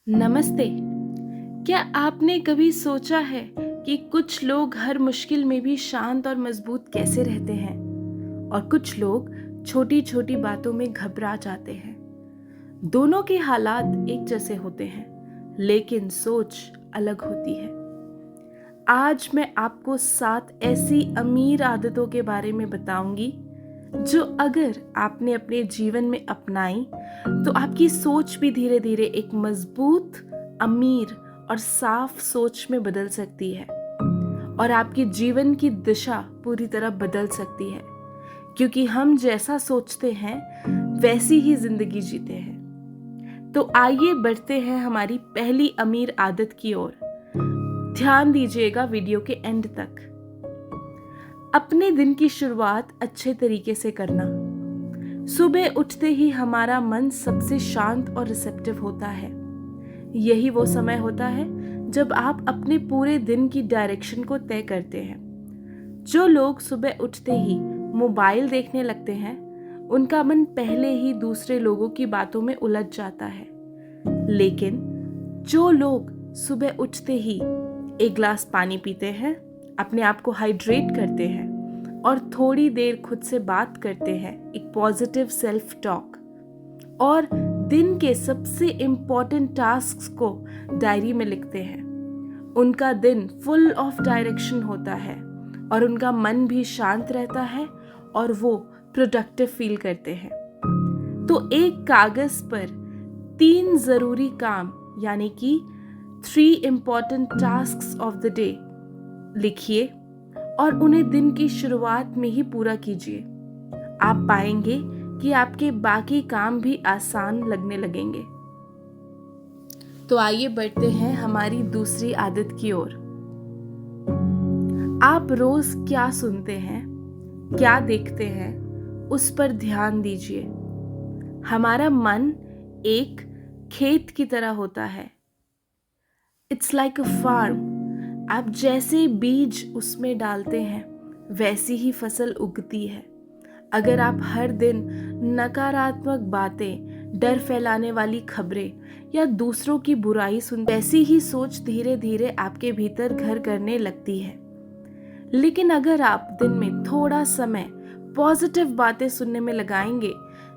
नमस्ते। क्या आपने कभी सोचा है कि कुछ लोग हर मुश्किल में भी शांत और मजबूत कैसे रहते हैं और कुछ लोग छोटी छोटी बातों में घबरा जाते हैं। दोनों के हालात एक जैसे होते हैं, लेकिन सोच अलग होती है। आज मैं आपको 7 ऐसी अमीर आदतों के बारे में बताऊंगी जो अगर आपने अपने जीवन में अपनाई तो आपकी सोच भी धीरे धीरे एक मजबूत, अमीर और साफ सोच में बदल सकती है और आपके जीवन की दिशा पूरी तरह बदल सकती है, क्योंकि हम जैसा सोचते हैं वैसी ही जिंदगी जीते हैं। तो आइए बढ़ते हैं हमारी पहली अमीर आदत की ओर। ध्यान दीजिएगा वीडियो के एंड तक। अपने दिन की शुरुआत अच्छे तरीके से करना। सुबह उठते ही हमारा मन सबसे शांत और रिसेप्टिव होता है। यही वो समय होता है जब आप अपने पूरे दिन की डायरेक्शन को तय करते हैं। जो लोग सुबह उठते ही मोबाइल देखने लगते हैं, उनका मन पहले ही दूसरे लोगों की बातों में उलझ जाता है। लेकिन जो लोग सुबह उठते ही एक ग्लास पानी पीते हैं, अपने आप को हाइड्रेट करते हैं और थोड़ी देर खुद से बात करते हैं, एक पॉजिटिव सेल्फ टॉक, और दिन के सबसे इम्पोर्टेंट टास्क्स को डायरी में लिखते हैं, उनका दिन फुल ऑफ डायरेक्शन होता है और उनका मन भी शांत रहता है और वो प्रोडक्टिव फील करते हैं। तो एक कागज पर 3 जरूरी काम यानी कि 3 important tasks of the day लिखिए और उन्हें दिन की शुरुआत में ही पूरा कीजिए। आप पाएंगे कि आपके बाकी काम भी आसान लगने लगेंगे। तो आइए बढ़ते हैं हमारी दूसरी आदत की ओर। आप रोज क्या सुनते हैं, क्या देखते हैं, उस पर ध्यान दीजिए। हमारा मन एक खेत की तरह होता है। It's like a farm. आप जैसे बीज उसमें डालते हैं वैसी ही फसल उगती है। अगर आप हर दिन नकारात्मक बातें, डर फैलाने वाली खबरें या दूसरों की बुराई सुनते, वैसी ही सोच धीरे धीरे आपके भीतर घर करने लगती है। लेकिन अगर आप दिन में थोड़ा समय पॉजिटिव बातें सुनने में लगाएंगे,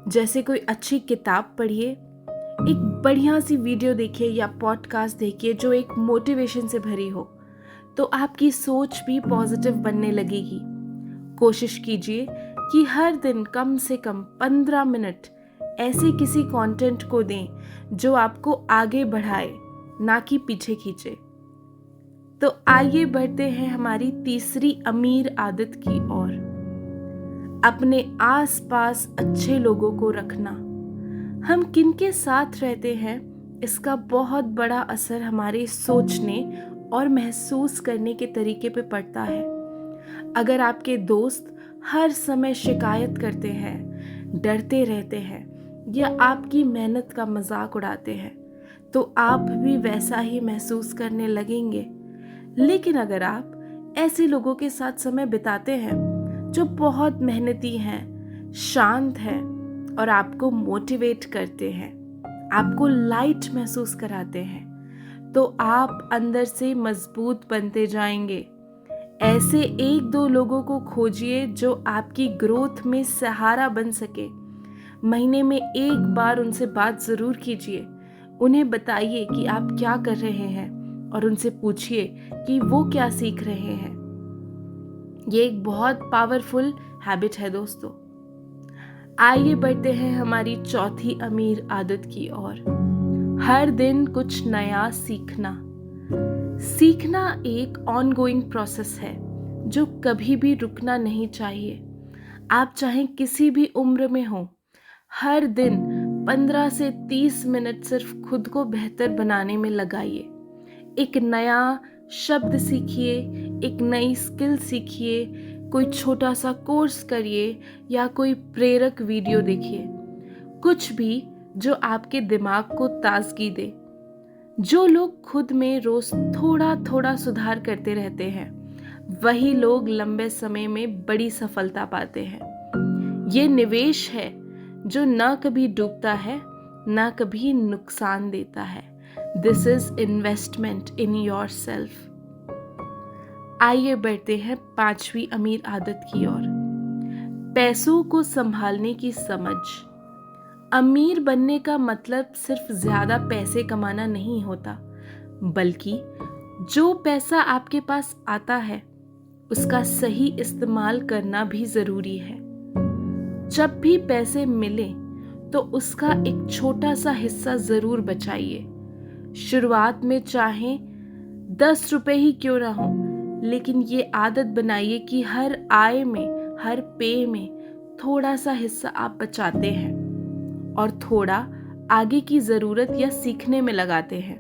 जैसे कोई अच्छी किताब पढ़िए, एक बढ़िया सी वीडियो देखिए या पॉडकास्ट देखिए जो एक मोटिवेशन से भरी हो, तो आपकी सोच भी पॉजिटिव बनने लगेगी। कोशिश कीजिए कि हर दिन कम से कम 15 मिनट ऐसे किसी कंटेंट को दें जो आपको आगे बढ़ाए, ना कि पीछे खींचे। तो आइए बढ़ते हैं हमारी तीसरी अमीर आदत की ओर। अपने आसपास अच्छे लोगों को रखना। हम किनके साथ रहते हैं, इसका बहुत बड़ा असर हमारे सोचने और महसूस करने के तरीके पे पड़ता है। अगर आपके दोस्त हर समय शिकायत करते हैं, डरते रहते हैं या आपकी मेहनत का मजाक उड़ाते हैं, तो आप भी वैसा ही महसूस करने लगेंगे। लेकिन अगर आप ऐसे लोगों के साथ समय बिताते हैं जो बहुत मेहनती हैं, शांत हैं और आपको मोटिवेट करते हैं, आपको लाइट महसूस कराते हैं, तो आप अंदर से मजबूत बनते जाएंगे। ऐसे 1-2 लोगों को खोजिए जो आपकी ग्रोथ में सहारा बन सके। महीने में 1 बार उनसे बात जरूर कीजिए। उन्हें बताइए कि आप क्या कर रहे हैं और उनसे पूछिए कि वो क्या सीख रहे हैं। ये एक बहुत पावरफुल हैबिट है दोस्तों। आइए बढ़ते हैं हमारी चौथी अमीर आदत की ओर। हर दिन कुछ नया सीखना। सीखना एक ऑनगोइंग प्रोसेस है जो कभी भी रुकना नहीं चाहिए। आप चाहे किसी भी उम्र में हो, हर दिन 15 से 30 मिनट सिर्फ खुद को बेहतर बनाने में लगाइए। एक नया शब्द सीखिए, एक नई स्किल सीखिए, कोई छोटा सा कोर्स करिए या कोई प्रेरक वीडियो देखिए। कुछ भी जो आपके दिमाग को ताजगी दे। जो लोग खुद में रोज थोड़ा थोड़ा सुधार करते रहते हैं, वही लोग लंबे समय में बड़ी सफलता पाते हैं। ये निवेश है जो न कभी डूबता है, न कभी नुकसान देता है। This is investment in your self. आइए बढ़ते हैं 5वीं अमीर आदत की ओर, पैसों को संभालने की समझ। अमीर बनने का मतलब सिर्फ ज्यादा पैसे कमाना नहीं होता, बल्कि जो पैसा आपके पास आता है उसका सही इस्तेमाल करना भी जरूरी है। जब भी पैसे मिले तो उसका एक छोटा सा हिस्सा जरूर बचाइए। शुरुआत में चाहे 10 रुपए ही क्यों ना हो, लेकिन ये आदत बनाइए कि हर आय में, हर पे में थोड़ा सा हिस्सा आप बचाते हैं और थोड़ा आगे की जरूरत या सीखने में लगाते हैं।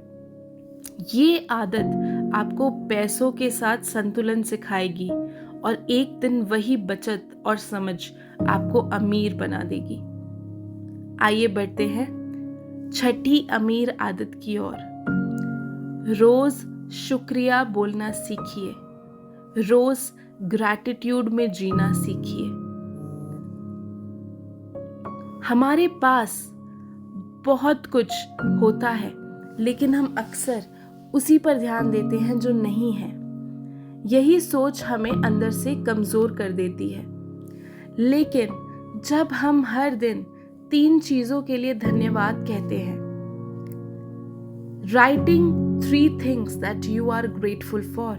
ये आदत आपको पैसों के साथ संतुलन सिखाएगी और एक दिन वही बचत और समझ आपको अमीर बना देगी। आइए बढ़ते हैं 6ठी अमीर आदत की ओर, रोज शुक्रिया बोलना सीखिए। रोज ग्रैटिट्यूड में जीना सीखिए। हमारे पास बहुत कुछ होता है, लेकिन हम अक्सर उसी पर ध्यान देते हैं जो नहीं है। यही सोच हमें अंदर से कमजोर कर देती है। लेकिन जब हम हर दिन 3 चीजों के लिए धन्यवाद कहते हैं, writing 3 things that you are grateful for,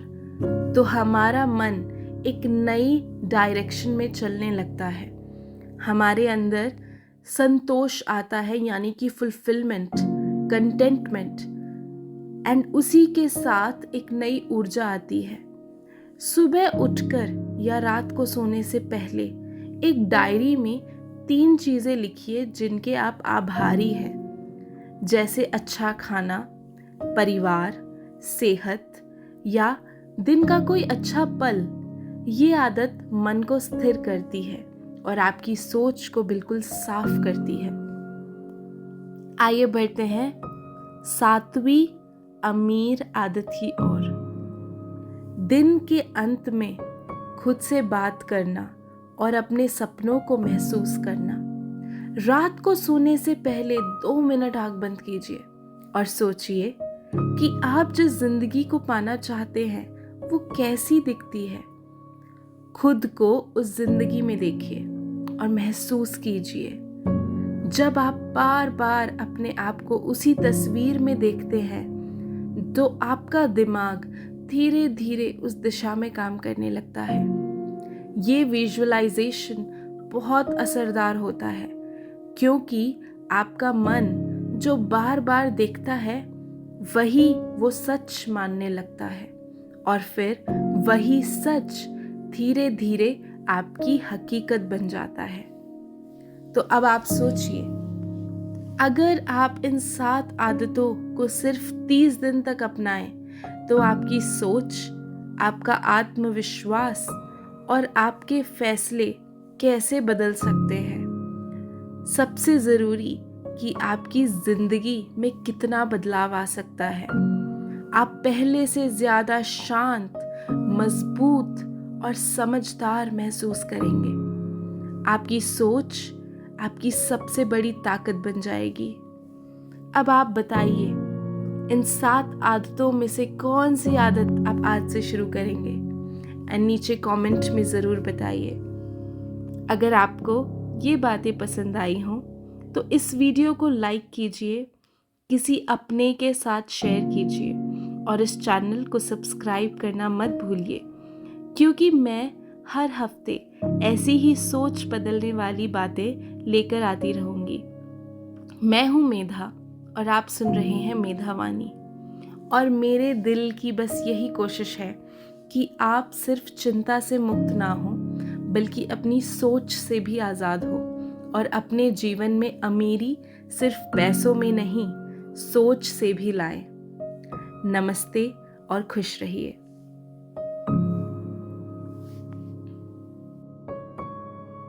तो हमारा मन एक नई डायरेक्शन में चलने लगता है। हमारे अंदर संतोष आता है, यानी कि फुलफिलमेंट, कंटेंटमेंट, एंड उसी के साथ एक नई ऊर्जा आती है। सुबह उठकर या रात को सोने से पहले एक डायरी में 3 चीजें लिखिए जिनके आप आभारी हैं, जैसे अच्छा खाना, परिवार, सेहत या दिन का कोई अच्छा पल। ये आदत मन को स्थिर करती है और आपकी सोच को बिल्कुल साफ करती है। आइए बढ़ते हैं 7वीं अमीर आदत की ओर, दिन के अंत में खुद से बात करना और अपने सपनों को महसूस करना। रात को सोने से पहले 2 मिनट आंख बंद कीजिए और सोचिए कि आप जिस जिंदगी को पाना चाहते हैं वो कैसी दिखती है। खुद को उस जिंदगी में देखिए और महसूस कीजिए। जब आप बार बार अपने आप को उसी तस्वीर में देखते हैं तो आपका दिमाग धीरे धीरे उस दिशा में काम करने लगता है। ये विजुअलाइजेशन बहुत असरदार होता है, क्योंकि आपका मन जो बार बार देखता है वही वो सच मानने लगता है और फिर वही सच धीरे धीरे आपकी हकीकत बन जाता है। तो अब आप सोचिए, अगर आप इन 7 आदतों को सिर्फ 30 दिन तक अपनाएं तो आपकी सोच, आपका आत्मविश्वास और आपके फैसले कैसे बदल सकते हैं। सबसे जरूरी कि आपकी जिंदगी में कितना बदलाव आ सकता है। आप पहले से ज्यादा शांत, मजबूत और समझदार महसूस करेंगे। आपकी सोच आपकी सबसे बड़ी ताकत बन जाएगी। अब आप बताइए, इन 7 आदतों में से कौन सी आदत आप आज से शुरू करेंगे? एंड नीचे कमेंट में ज़रूर बताइए। अगर आपको ये बातें पसंद आई हों तो इस वीडियो को लाइक कीजिए, किसी अपने के साथ शेयर कीजिए और इस चैनल को सब्सक्राइब करना मत भूलिए, क्योंकि मैं हर हफ्ते ऐसी ही सोच बदलने वाली बातें लेकर आती रहूँगी। मैं हूँ मेधा और आप सुन रहे हैं मेधावाणी। और मेरे दिल की बस यही कोशिश है कि आप सिर्फ चिंता से मुक्त ना हो, बल्कि अपनी सोच से भी आज़ाद हो और अपने जीवन में अमीरी सिर्फ पैसों में नहीं, सोच से भी लाएं। नमस्ते और खुश रहिए।